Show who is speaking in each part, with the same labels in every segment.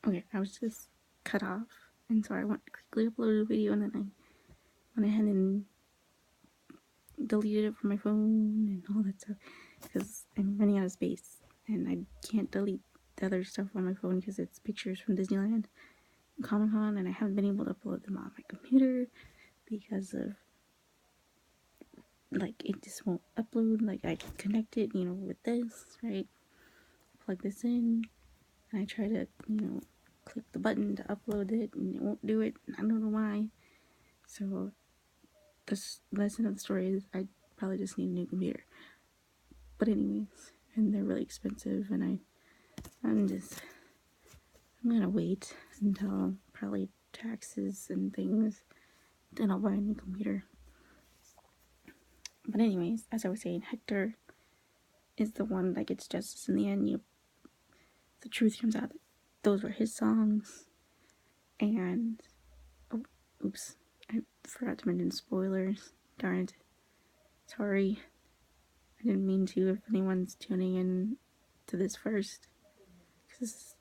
Speaker 1: Okay, I was just cut off, and so I went quickly uploaded a video, and then I went ahead and deleted it from my phone and all that stuff because I'm running out of space, and I can't delete the other stuff on my phone because it's pictures from Disneyland and Comic Con, and I haven't been able to upload them on my computer because of like it just won't upload. Like I can connect it, with this, right? Plug this in, and I try to, click the button to upload it, and it won't do it. I don't know why. So the lesson of the story is I probably just need a new computer. But anyways, and they're really expensive, and I'm gonna wait until probably taxes and things, then I'll buy a new computer. But anyways, as I was saying, Hector is the one that gets justice in the end. The truth comes out that those were his songs, and oh, oops, I forgot to mention spoilers. Darn it. Sorry. I didn't mean to if anyone's tuning in to this first. Because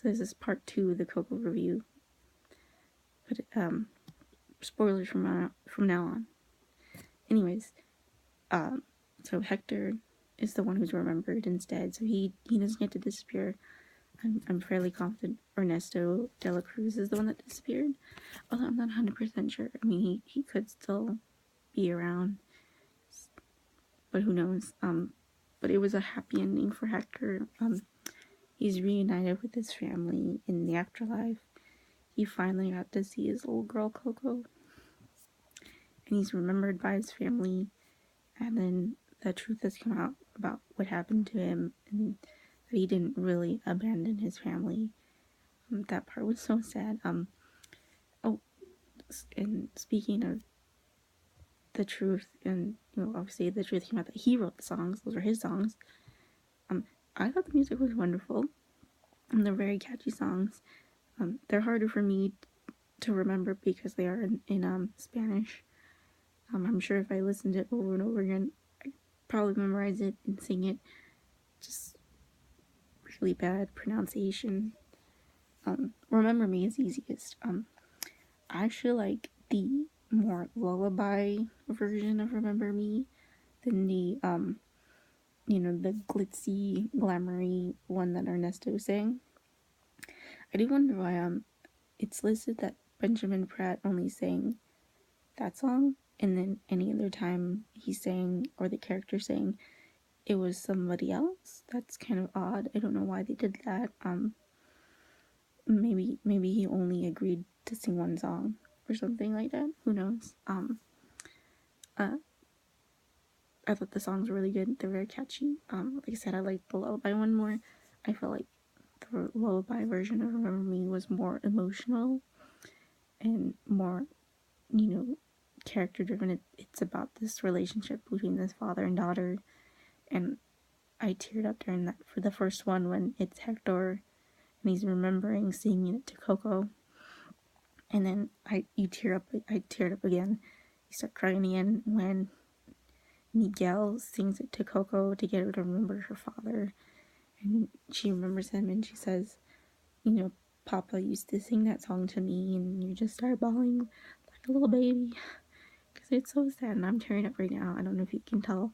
Speaker 1: this is part 2 of the Coco review. But, spoilers from now on. Anyways, so Hector is the one who's remembered instead. So he doesn't get to disappear. I'm fairly confident Ernesto de la Cruz is the one that disappeared. Although I'm not 100% sure. I mean, he could still be around. But who knows? But it was a happy ending for Hector. He's reunited with his family in the afterlife. He finally got to see his little girl Coco, and he's remembered by his family. And then the truth has come out about what happened to him, and that he didn't really abandon his family. That part was so sad. Oh, and speaking of the truth, and obviously the truth came out that he wrote the songs. Those were his songs. I thought the music was wonderful, and they're very catchy songs. They're harder for me to remember because they are in Spanish. I'm sure if I listened to it over and over again, I'd probably memorize it and sing it. Just really bad pronunciation. Remember Me is easiest. I actually like the more lullaby version of Remember Me than the the glitzy, glamoury one that Ernesto sang. I do wonder why it's listed that Benjamin Pratt only sang that song, and then any other time he sang, or the character sang, it was somebody else. That's kind of odd. I don't know why they did that. Maybe he only agreed to sing one song or something like that. Who knows? I thought the songs were really good. They're very catchy. Like I said, I like the lullaby one more. I felt like the lullaby version of Remember Me was more emotional and more, character driven. It's about this relationship between this father and daughter, and I teared up during that for the first one when it's Hector and he's remembering singing it to Coco, and then I teared up again. You start crying again when Miguel sings it to Coco to get her to remember her father, and she remembers him, and she says, Papa used to sing that song to me, and you just start bawling like a little baby because it's so sad, and I'm tearing up right now. I don't know if you can tell.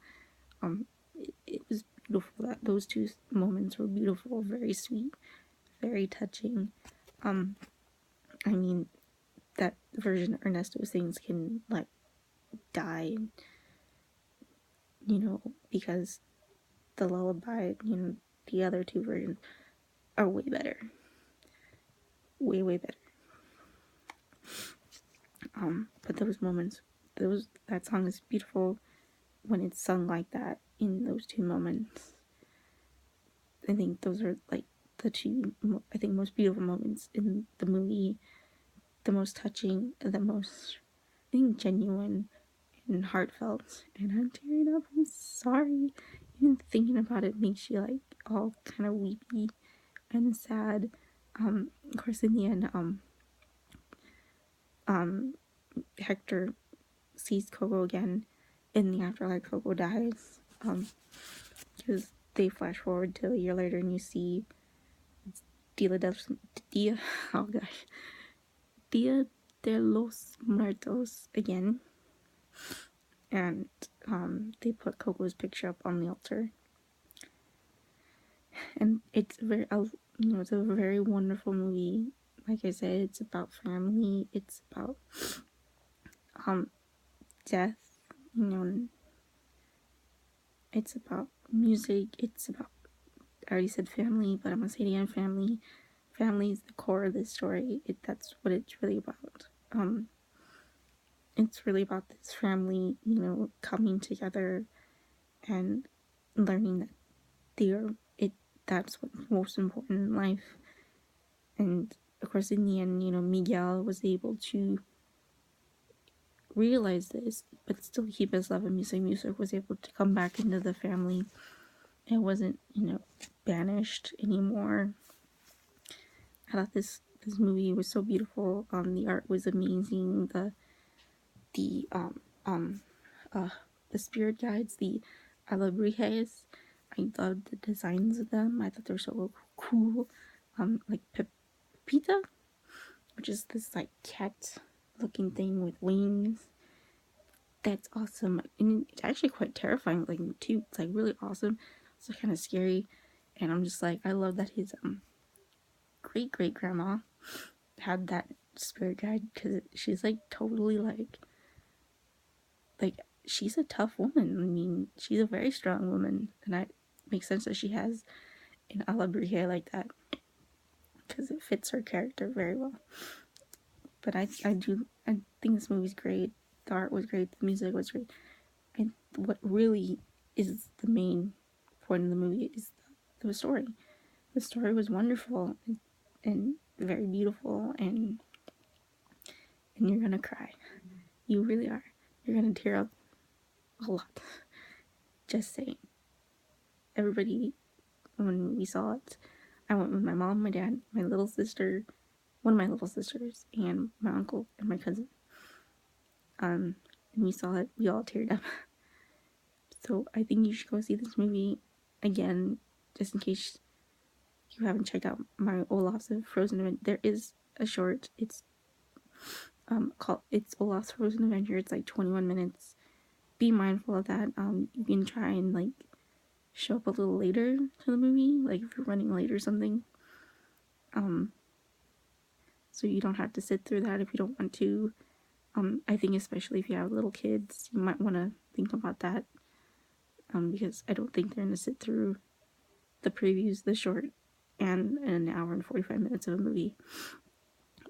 Speaker 1: It was beautiful. That those two moments were beautiful, very sweet, very touching. I mean, that version Ernesto sings can die, because the lullaby, the other two versions are way better, way better. But those moments, that song is beautiful when it's sung like that in those two moments. I think those are the two, I think, most beautiful moments in the movie, the most touching, the most, I think, genuine and heartfelt. And I'm tearing up. I'm sorry. Even thinking about it makes you all kind of weepy and sad. Of course, in the end, Hector sees Coco again in the afterlife. Coco dies. Because they flash forward to a year later, and you see Dia de, Dia, oh gosh, Dia de los Muertos again, and they put Coco's picture up on the altar, and it's it's a very wonderful movie. Like I said, it's about family. It's about death. It's about music. It's about, I already said family, but I'm gonna say it again, family. Family is the core of this story. That's what it's really about. It's really about this family, coming together and learning that that's what's most important in life. And of course, in the end, Miguel was able to realize this, but still keep his love of music. Music was able to come back into the family. It wasn't, banished anymore. I thought this movie was so beautiful. The art was amazing. The spirit guides, the alebrijes, I loved the designs of them. I thought they were so cool. Like Pepita, which is this like cat looking thing with wings. That's awesome. And it's actually quite terrifying looking too. It's like really awesome. It's kind of scary. And I'm just like, I love that his great grandma had that spirit guide, because she's like totally like she's a tough woman. I mean, she's a very strong woman, and it makes sense that she has an alebrije like that, because it fits her character very well. But I think this movie's great. The art was great. The music was great. And what really is the main point of the movie is the story. The story was wonderful and very beautiful, and you're gonna cry. You really are. You're gonna tear up a lot. Just saying. Everybody, when we saw it, I went with my mom, my dad, my little sister, one of my little sisters, and my uncle and my cousin. And we saw it. We all teared up. So I think you should go see this movie again, just in case you haven't checked out my Olaf's Frozen Adventure. There is a short. It's Olaf's Frozen Adventure. It's like 21 minutes. Be mindful of that. You can try and like show up a little later to the movie, like if you're running late or something. So you don't have to sit through that if you don't want to. I think especially if you have little kids, you might want to think about that. Because I don't think they're going to sit through the previews, the short, and an hour and 45 minutes of a movie.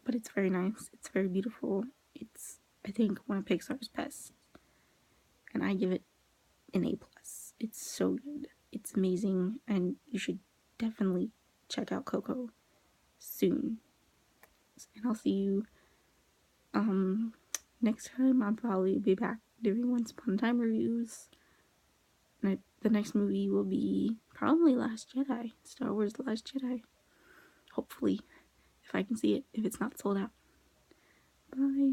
Speaker 1: But it's very nice. It's very beautiful. It's, I think, one of Pixar's best. And I give it an A+. It's so good. It's amazing. And you should definitely check out Coco soon. And I'll see you next time. I'll probably be back doing Once Upon a Time reviews. And the next movie will be probably Last Jedi. Star Wars The Last Jedi. Hopefully. If I can see it. If it's not sold out. Bye.